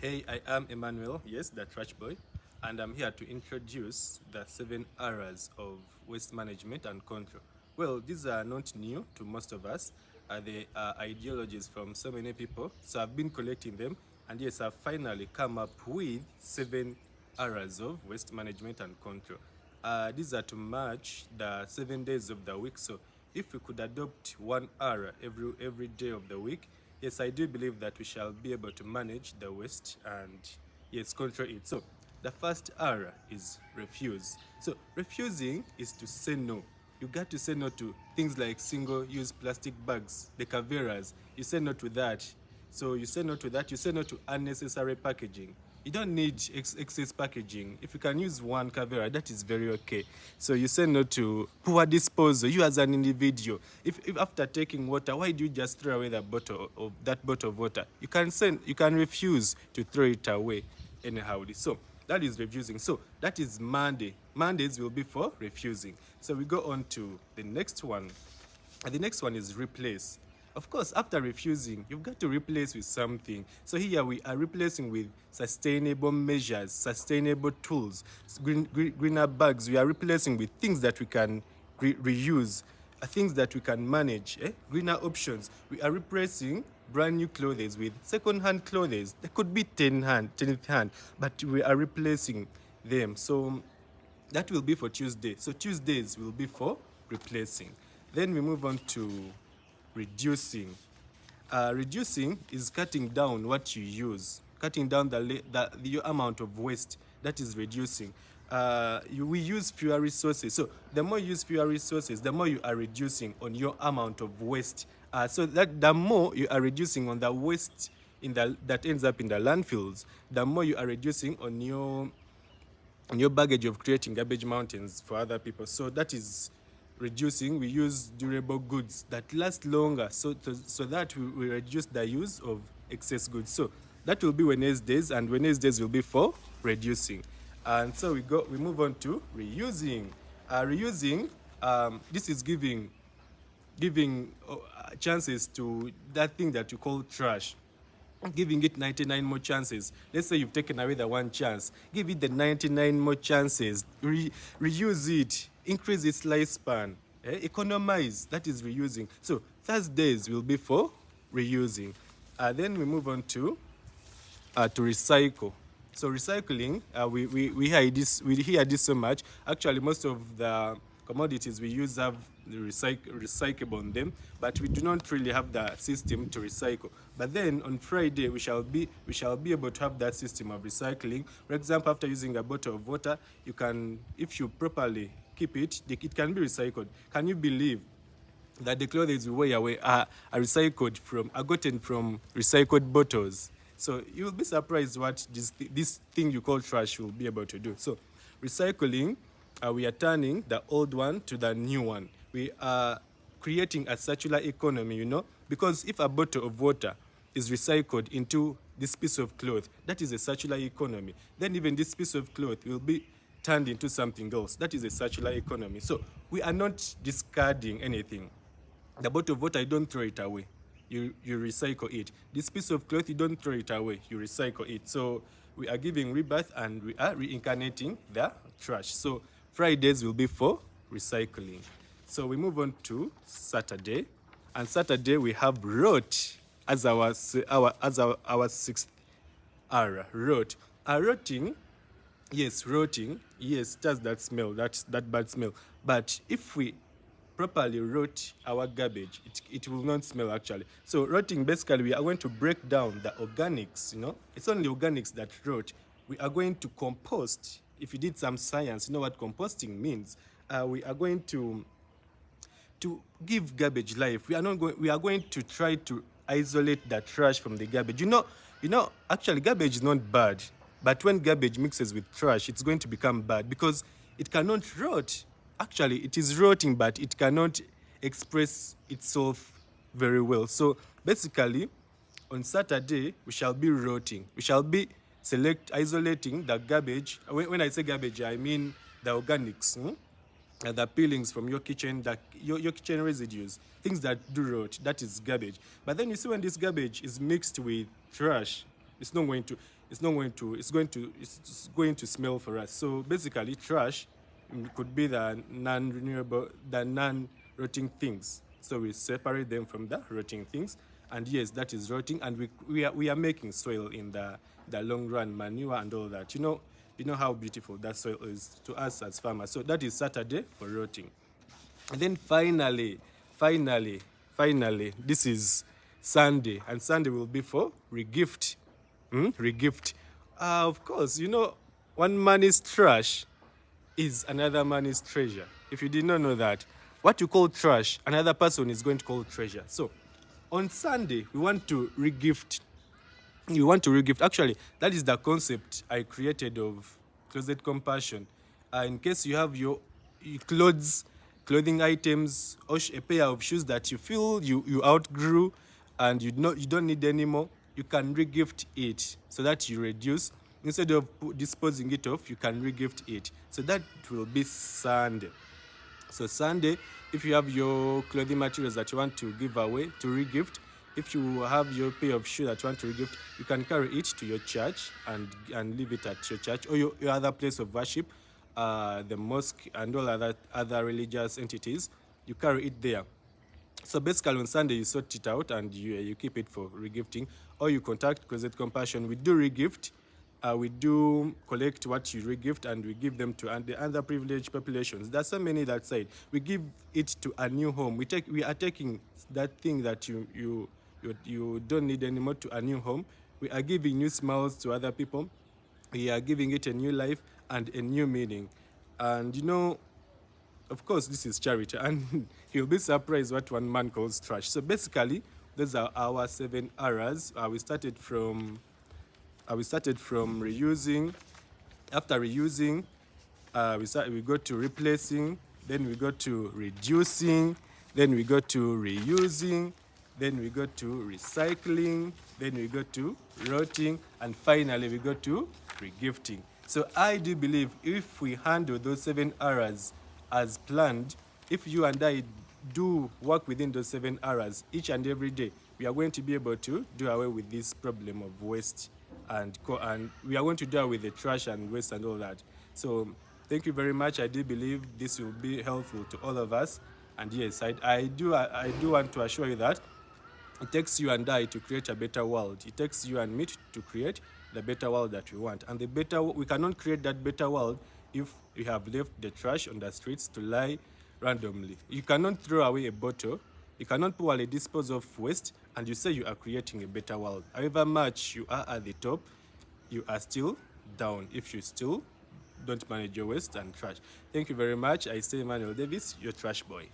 Hey, I am Emmanuel, yes, the trash boy, and I'm here to introduce the 7 eras of waste management and control. Well, these are not new to most of us. They are ideologies from so many people. So I've been collecting them, and yes, I've finally come up with 7 eras of waste management and control. These are to match the 7 days of the week. So if we could adopt 1 hour every day of the week, yes, I do believe that we shall be able to manage the waste and yes, control it. So the first R is refuse. So refusing is to say no. You got to say no to things like single-use plastic bags, the caveras. You say no to that. So you say no to that. You say no to unnecessary packaging. You don't need excess packaging. If you can use one Cavera, that is very okay. So you say no to poor disposal. You as an individual, if after taking water, why do you just throw away the bottle of that bottle of water? You can refuse to throw it away anyhow. So that is refusing. So that is Monday. Mondays will be for refusing. So we go on to the next one. And the next one is replace. Of course, after refusing, you've got to replace with something. So here we are replacing with sustainable measures, sustainable tools, greener bags. We are replacing with things that we can reuse, things that we can manage, greener options. We are replacing brand new clothes with second-hand clothes. They could be 10th hand, but we are replacing them. So that will be for Tuesday. So Tuesdays will be for replacing. Then we move on to reducing. Reducing is cutting down what you use, cutting down the amount of waste. That is reducing. We use fewer resources. So the more you use fewer resources, the more you are reducing on your amount of waste. So that the more you are reducing on the waste that ends up in the landfills, the more you are reducing on your baggage of creating garbage mountains for other people. So that is reducing. We use durable goods that last longer, so that we reduce the use of excess goods. So that will be Wednesdays, and Wednesdays will be for reducing. And so we move on to reusing. Reusing, this is giving chances to that thing that you call trash, giving it 99 more chances. Let's say you've taken away the one chance, give it the 99 more chances. Reuse it, increase its lifespan, economize. That is reusing. So Thursdays will be for reusing. Then we move on to recycle. So recycling, we hear this so much. Actually, most of the commodities we use have recyclable on them, but we do not really have the system to recycle. But then on Friday we shall be able to have that system of recycling. For example, after using a bottle of water, you can, if you properly keep it, it can be recycled. Can you believe that the clothes we wear are gotten from recycled bottles? So you'll be surprised what this thing you call trash will be able to do. So recycling, we are turning the old one to the new one. We are creating a circular economy, because if a bottle of water is recycled into this piece of cloth, that is a circular economy. Then even this piece of cloth will be turned into something else. That is a circular economy. So we are not discarding anything. The bottle of water, you don't throw it away. You recycle it. This piece of cloth, you don't throw it away. You recycle it. So we are giving rebirth and we are reincarnating the trash. So Fridays will be for recycling. So we move on to Saturday. And Saturday we have rot as our sixth R. Rot. Rotting, yes, rotting, yes, it has that smell, that bad smell. But if we properly rot our garbage, it will not smell actually. So rotting, basically, we are going to break down the organics, It's only organics that rot. We are going to compost. If you did some science, you know what composting means. We are going to give garbage life. We are going to try to isolate the trash from the garbage. Actually garbage is not bad, but when garbage mixes with trash, it's going to become bad because it cannot rot. Actually, it is rotting, but it cannot express itself very well. So basically, on Saturday, we shall be rotting. We shall be isolating the garbage. When I say garbage, I mean the organics, the peelings from your kitchen, your kitchen residues, things that do rot. That is garbage. But then you see when this garbage is mixed with trash, it's not going to. it's not going to it's going to smell for us. So basically trash could be the non-renewable, the non-rotting things. So we separate them from the rotting things, and yes, that is rotting, and we are making soil in the long run, manure and all that. You know how beautiful that soil is to us as farmers. So that is Saturday for rotting. And then finally, this is Sunday, and Sunday will be for regift. Regift. Of course, one man's trash is another man's treasure. If you did not know that, what you call trash, another person is going to call treasure. So on Sunday, we want to regift. You want to regift. Actually, that is the concept I created of closet compassion. In case you have your clothing items, or a pair of shoes that you feel you outgrew and you don't need anymore, you can regift it so that you reduce. Instead of disposing it off, you can regift it. So that will be Sunday. So Sunday, if you have your clothing materials that you want to give away, to regift, if you have your pair of shoes that you want to regift, you can carry it to your church and leave it at your church or your other place of worship, the mosque and all other religious entities. You carry it there. So basically on Sunday you sort it out and you keep it for regifting, or you contact Closet Compassion. We do regift. We do collect what you regift and we give them to the underprivileged populations. There's so many that side. We give it to a new home. We are taking that thing that you don't need anymore to a new home. We are giving new smiles to other people. We are giving it a new life and a new meaning. And of course, this is charity, and you'll be surprised what one man calls trash. So basically, those are our 7 R's. We started from reusing. After reusing, we go to replacing, then we go to reducing, then we go to reusing, then we go to recycling, then we go to rotting, and finally we go to regifting. So I do believe if we handle those 7 R's as planned, if you and I do work within those 7 R's each and every day, we are going to be able to do away with this problem of waste, and we are going to do away with the trash and waste and all that. So thank you very much. I do believe this will be helpful to all of us. And yes, I do want to assure you that it takes you and I to create a better world. It takes you and me to create the better world that we want. And we cannot create that better world if we have left the trash on the streets to lie randomly. You cannot throw away a bottle. You cannot poorly dispose of waste and you say you are creating a better world. However much you are at the top, you are still down if you still don't manage your waste and trash. Thank you very much. I say Emmanuel Davis, your trash boy.